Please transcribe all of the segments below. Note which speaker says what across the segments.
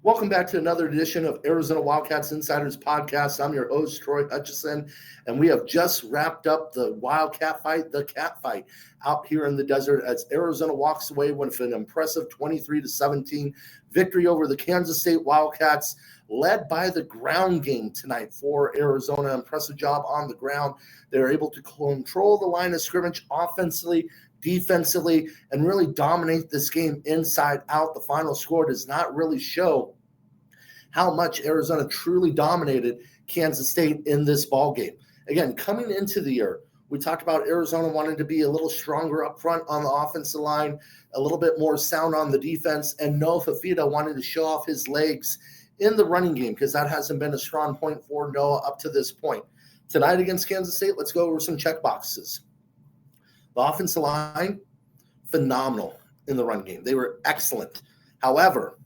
Speaker 1: Welcome back to another edition of Arizona Wildcats Insiders Podcast. I'm your host, Troy Hutchison, and we have just wrapped up the Wildcat fight, the cat fight, out here in the desert as Arizona walks away with an impressive 23-17 victory over the Kansas State Wildcats, led by the ground game tonight for Arizona. Impressive job on the ground. They're able to control the line of scrimmage offensively, defensively, and really dominate this game inside out. The final score does not really show how much Arizona truly dominated Kansas State in this ball game. Again, coming into the year, we talked about Arizona wanting to be a little stronger up front on the offensive line, a little bit more sound on the defense, and Noah Fafita wanted to show off his legs in the running game because that hasn't been a strong point for Noah up to this point. Tonight against Kansas State, let's go over some check boxes. The offensive line, phenomenal in the run game. They were excellent. However,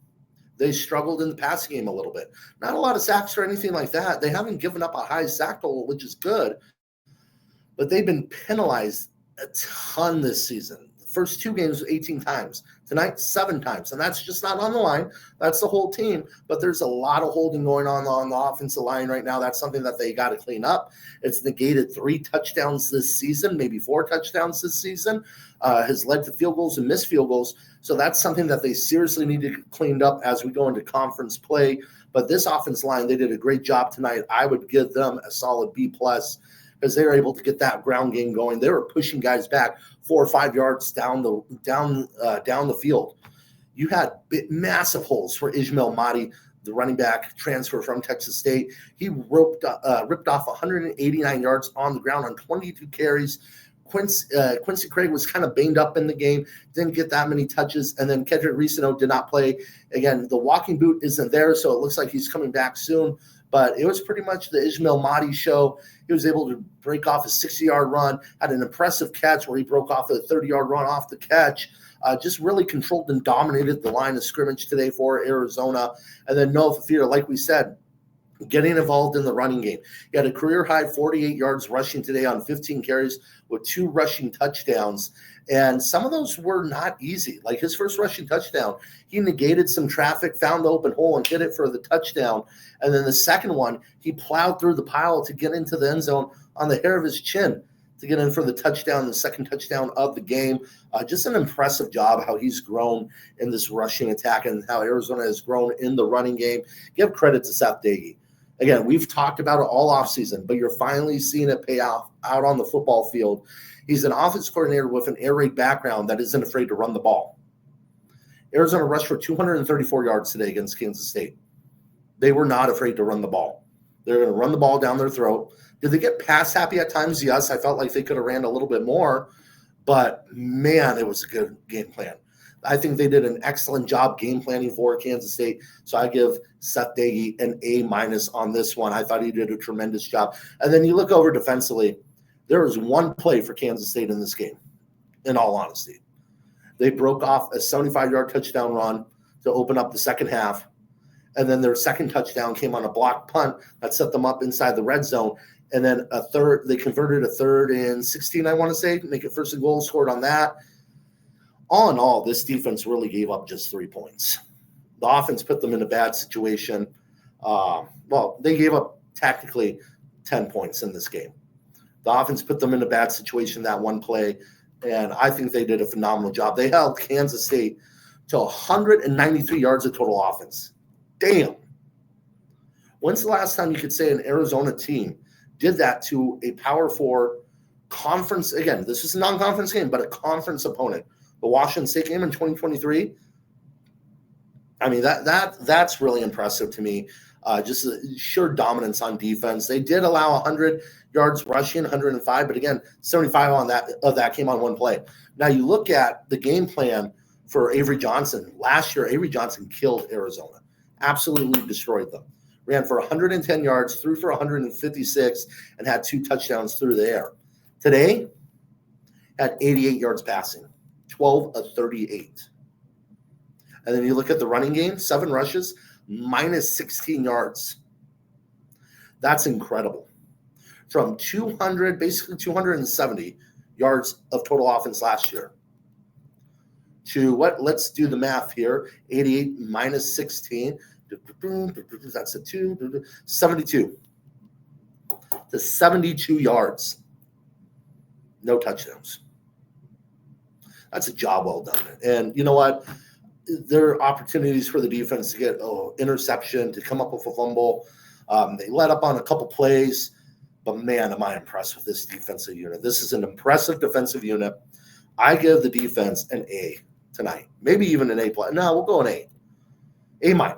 Speaker 1: they struggled in the passing game a little bit. Not a lot of sacks or anything like that. They haven't given up a high sack total, which is good, but they've been penalized a ton this season. The first two games, 18 times. Tonight, 7 times. And that's just not on the line. That's the whole team. But there's a lot of holding going on the offensive line right now. That's something that they got to clean up. It's negated 3 touchdowns this season, maybe 4 touchdowns this season. Has led to field goals and missed field goals. So that's something that they seriously need to get cleaned up as we go into conference play. But this offense line, they did a great job tonight. I would give them a solid B+ because they were able to get that ground game going. They were pushing guys back 4 or 5 yards down the field. You had massive holes for Ishmael Mahdi, the running back transfer from Texas State. He ripped off 189 yards on the ground on 22 carries. Quincy Craig was kind of banged up in the game, didn't get that many touches, and then Kedrick Ricino did not play. Again, the walking boot isn't there, so it looks like he's coming back soon. But it was pretty much the Ishmael Mahdi show. He was able to break off a 60-yard run, had an impressive catch where he broke off a 30-yard run off the catch. Just really controlled and dominated the line of scrimmage today for Arizona. And then Noah Fafita, like we said, getting involved in the running game. He had a career-high 48 yards rushing today on 15 carries with 2 rushing touchdowns. And some of those were not easy. Like his first rushing touchdown, he negated some traffic, found the open hole, and hit it for the touchdown. And then the second one, he plowed through the pile to get into the end zone on the hair of his chin to get in for the touchdown, the second touchdown of the game. Just an impressive job how he's grown in this rushing attack and how Arizona has grown in the running game. Give credit to Seth Doege. Again, we've talked about it all offseason, but you're finally seeing it pay off out on the football field. He's an offense coordinator with an air raid background that isn't afraid to run the ball. Arizona rushed for 234 yards today against Kansas State. They were not afraid to run the ball. They're going to run the ball down their throat. Did they get pass happy at times? Yes, I felt like they could have ran a little bit more, but man, it was a good game plan. I think they did an excellent job game planning for Kansas State. So I give Seth Doege an A- on this one. I thought he did a tremendous job. And then you look over defensively, there was one play for Kansas State in this game, in all honesty. They broke off a 75-yard touchdown run to open up the second half. And then their second touchdown came on a blocked punt that set them up inside the red zone. And then they converted a 3rd and 16, I want to say, make it 1st and goal, scored on that. All in all, this defense really gave up just 3 points. The offense put them in a bad situation. They gave up tactically 10 points in this game. The offense put them in a bad situation that one play, and I think they did a phenomenal job. They held Kansas State to 193 yards of total offense. Damn. When's the last time you could say an Arizona team did that to a Power 4 conference? Again, this is a non-conference game, but a conference opponent. The Washington State game in 2023. I mean, that's really impressive to me. Just sheer dominance on defense. They did allow 100 yards rushing, 105, but again, 75 of that came on one play. Now you look at the game plan for Avery Johnson. Last year, Avery Johnson killed Arizona, absolutely destroyed them. Ran for 110 yards, threw for 156, and had 2 touchdowns through the air. Today, had 88 yards passing. 12 of 38. And then you look at the running game, 7 rushes, minus 16 yards. That's incredible. From 270 yards of total offense last year to what? Let's do the math here. 88 minus 16, That's a 72 to 72 yards. No touchdowns. That's a job well done. And you know what? There are opportunities for the defense to get interception, to come up with a fumble. They let up on a couple plays. But, man, am I impressed with this defensive unit. This is an impressive defensive unit. I give the defense an A tonight. Maybe even an A+. No, we'll go an A. A-. A-.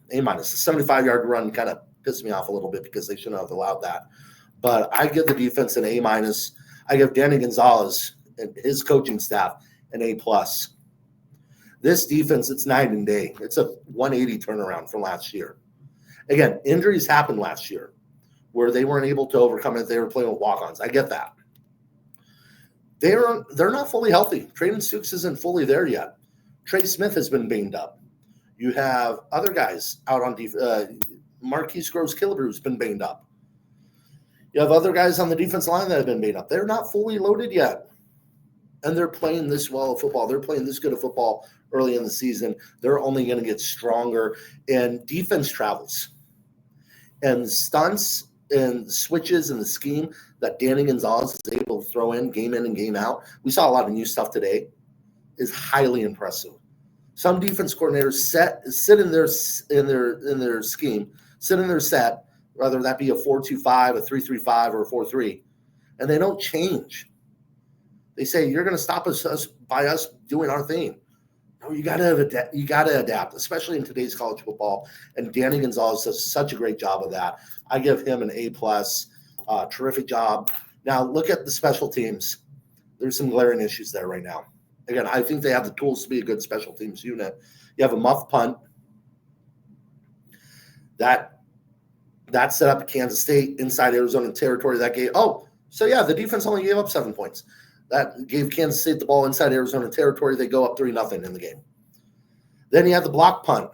Speaker 1: The 75-yard run kind of pissed me off a little bit because they shouldn't have allowed that. But I give the defense an A-. I give Danny Gonzalez and his coaching staff an A+. This defense, it's night and day. It's a 180 turnaround from last year. Again, injuries happened last year where they weren't able to overcome it. They were playing with walk-ons. I get that. They're not fully healthy. Traden Stukes isn't fully there yet. Trey Smith has been banged up. You have other guys out on defense. Marquise Groves-Killebrew has been banged up. You have other guys on the defense line that have been banged up. They're not fully loaded yet. And they're playing this well of football. They're playing this good of football early in the season. They're only going to get stronger. And defense travels. And stunts and the switches and the scheme that Danny Gonzalez is able to throw in and game out. We saw a lot of new stuff today. Is highly impressive. Some defense coordinators sit in their scheme, sit in their set, whether that be a 4-2-5, a 3-3-5, or a 4-3, and they don't change. They say you're going to stop us by us doing our thing. No, you got to adapt, especially in today's college football. And Danny Gonzalez does such a great job of that. I give him an A+. Terrific job. Now look at the special teams. There's some glaring issues there right now. Again, I think they have the tools to be a good special teams unit. You have a muff punt. That set up Kansas State inside Arizona territory. That gave the defense only gave up 7 points. That gave Kansas State the ball inside Arizona territory. They go up 3-0 in the game. Then you have the block punt.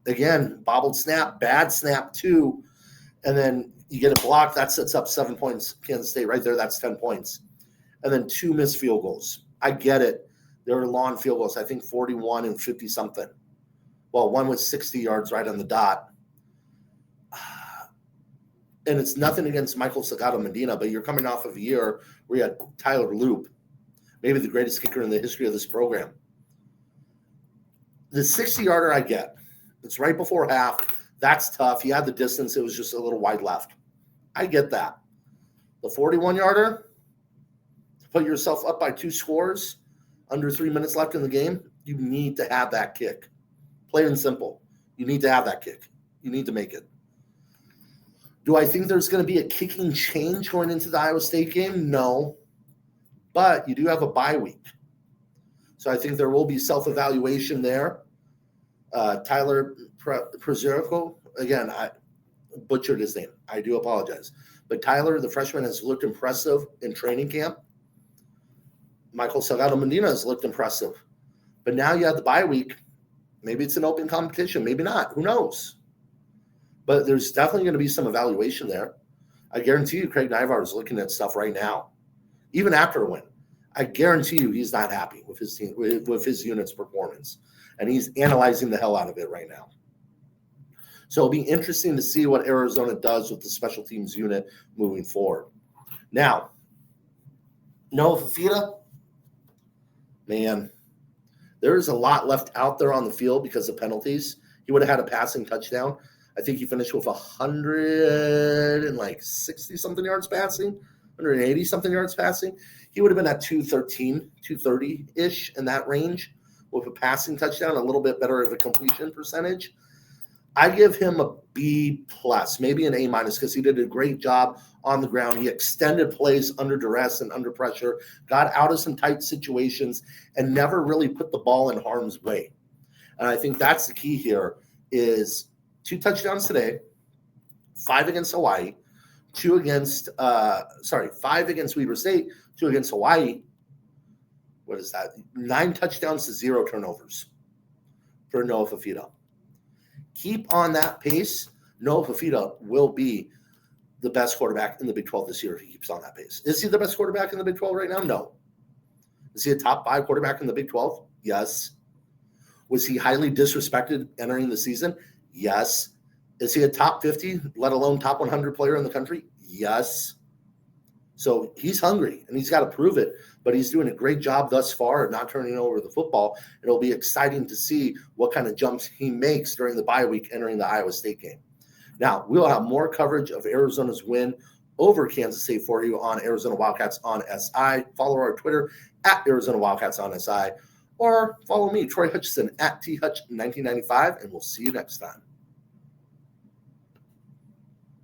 Speaker 1: Again, bobbled snap, bad snap too. And then you get a block. That sets up 7 points. Kansas State right there, that's 10 points. And then 2 missed field goals. I get it. There were long field goals, I think 41 and 50-something. Well, one was 60 yards right on the dot. And it's nothing against Michael Salgado Medina, but you're coming off of a year where you had Tyler Loop, maybe the greatest kicker in the history of this program. The 60-yarder I get. It's right before half. That's tough. He had the distance. It was just a little wide left. I get that. The 41-yarder, to put yourself up by 2 scores, under 3 minutes left in the game, you need to have that kick. Plain and simple. You need to have that kick. You need to make it. Do I think there's going to be a kicking change going into the Iowa State game? No. But you do have a bye week. So I think there will be self-evaluation there. Tyler Prezerico, again, I butchered his name. I do apologize. But Tyler, the freshman, has looked impressive in training camp. Michael Salgado Medina has looked impressive. But now you have the bye week. Maybe it's an open competition. Maybe not. Who knows? But there's definitely going to be some evaluation there. I guarantee you Craig Naivar is looking at stuff right now, even after a win. I guarantee you he's not happy with his team, with his unit's performance. And he's analyzing the hell out of it right now. So it'll be interesting to see what Arizona does with the special teams unit moving forward. Now, Noah Fafita, man, there is a lot left out there on the field because of penalties. He would have had a passing touchdown. I think he finished with 160-something yards passing, 180-something yards passing. He would have been at 213, 230-ish in that range with a passing touchdown, a little bit better of a completion percentage. I give him a B+, maybe an A- because he did a great job on the ground. He extended plays under duress and under pressure, got out of some tight situations, and never really put the ball in harm's way. And I think that's the key here is 2 touchdowns today, 5 against Hawaii, 5 against Weber State, 2 against Hawaii. What is that? 9 touchdowns to 0 turnovers for Noah Fafita. Keep on that pace. Noah Fafita will be the best quarterback in the Big 12 this year if he keeps on that pace. Is he the best quarterback in the Big 12 right now? No. Is he a top 5 quarterback in the Big 12? Yes. Was he highly disrespected entering the season? Yes. Is he a top 50, let alone top 100 player in the country? Yes. So he's hungry and he's got to prove it, but he's doing a great job thus far at not turning over the football. It'll be exciting to see what kind of jumps he makes during the bye week entering the Iowa State game. Now, we'll have more coverage of Arizona's win over Kansas State for you on Arizona Wildcats on SI. Follow our Twitter at Arizona Wildcats on SI, or follow me, Troy Hutchison, at THutch1995, and we'll see you next time.